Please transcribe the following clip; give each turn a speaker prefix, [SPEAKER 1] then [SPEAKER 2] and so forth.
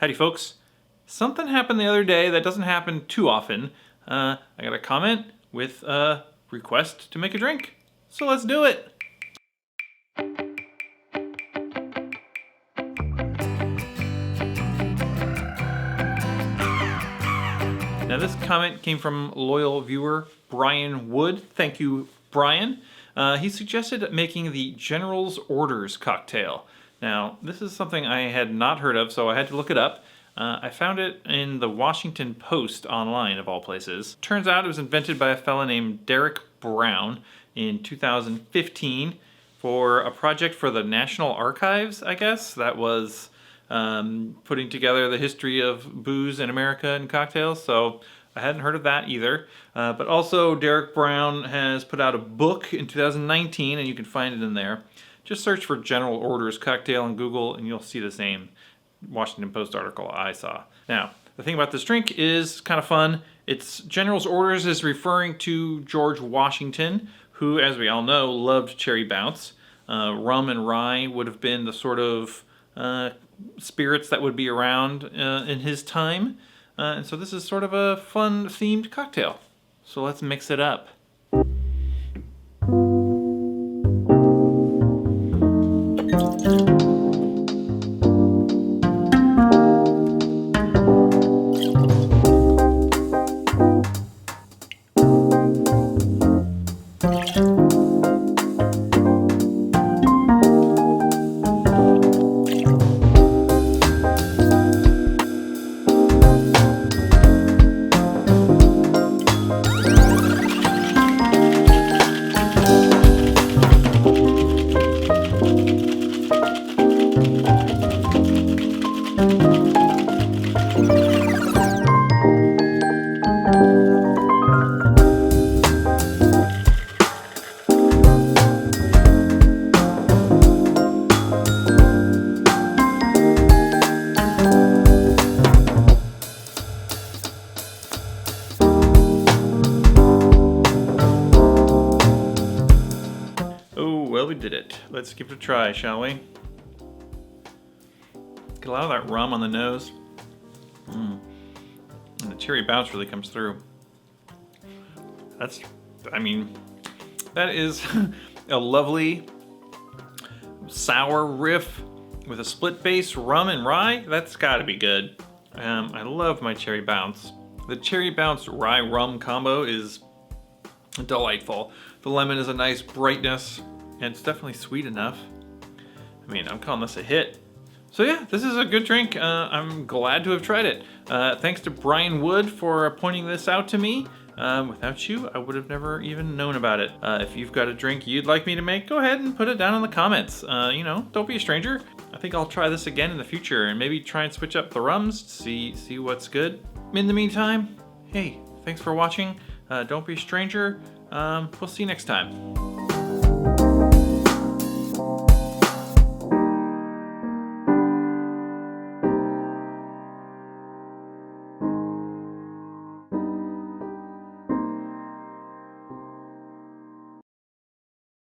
[SPEAKER 1] Howdy folks. Something happened the other day that doesn't happen too often. I got a comment with a request to make a drink. So let's do it. Now this comment came from loyal viewer Brian Wood. Thank you, Brian. He suggested making the General's Orders cocktail. Now, this is something I had not heard of, so I had to look it up. I found it in the Washington Post online, of all places. Turns out it was invented by a fella named Derek Brown in 2015 for a project for the National Archives, I guess. That was putting together the history of booze in America and cocktails, so I hadn't heard of that either. But also, Derek Brown has put out a book in 2019, and you can find it in there. Just search for General Orders cocktail on Google, and you'll see the same Washington Post article I saw. Now, the thing about this drink is kind of fun. It's General's Orders is referring to George Washington, who, as we all know, loved cherry bounce. Rum and rye would have been the sort of spirits that would be around in his time. And so this is sort of a fun themed cocktail. So let's mix it up. Well, we did it. Let's give it a try, shall we? Get a lot of that rum on the nose. And the cherry bounce really comes through. That is a lovely sour riff with a split base rum and rye. That's gotta be good. I love my cherry bounce. The cherry bounce rye rum combo is delightful. The lemon is a nice brightness. And it's definitely sweet enough. I'm calling this a hit. So yeah, this is a good drink. I'm glad to have tried it. Thanks to Brian Wood for pointing this out to me. Without you, I would have never even known about it. If you've got a drink you'd like me to make, go ahead and put it down in the comments. Don't be a stranger. I think I'll try this again in the future and maybe try and switch up the rums to see what's good. In the meantime, hey, thanks for watching. Don't be a stranger. We'll see you next time.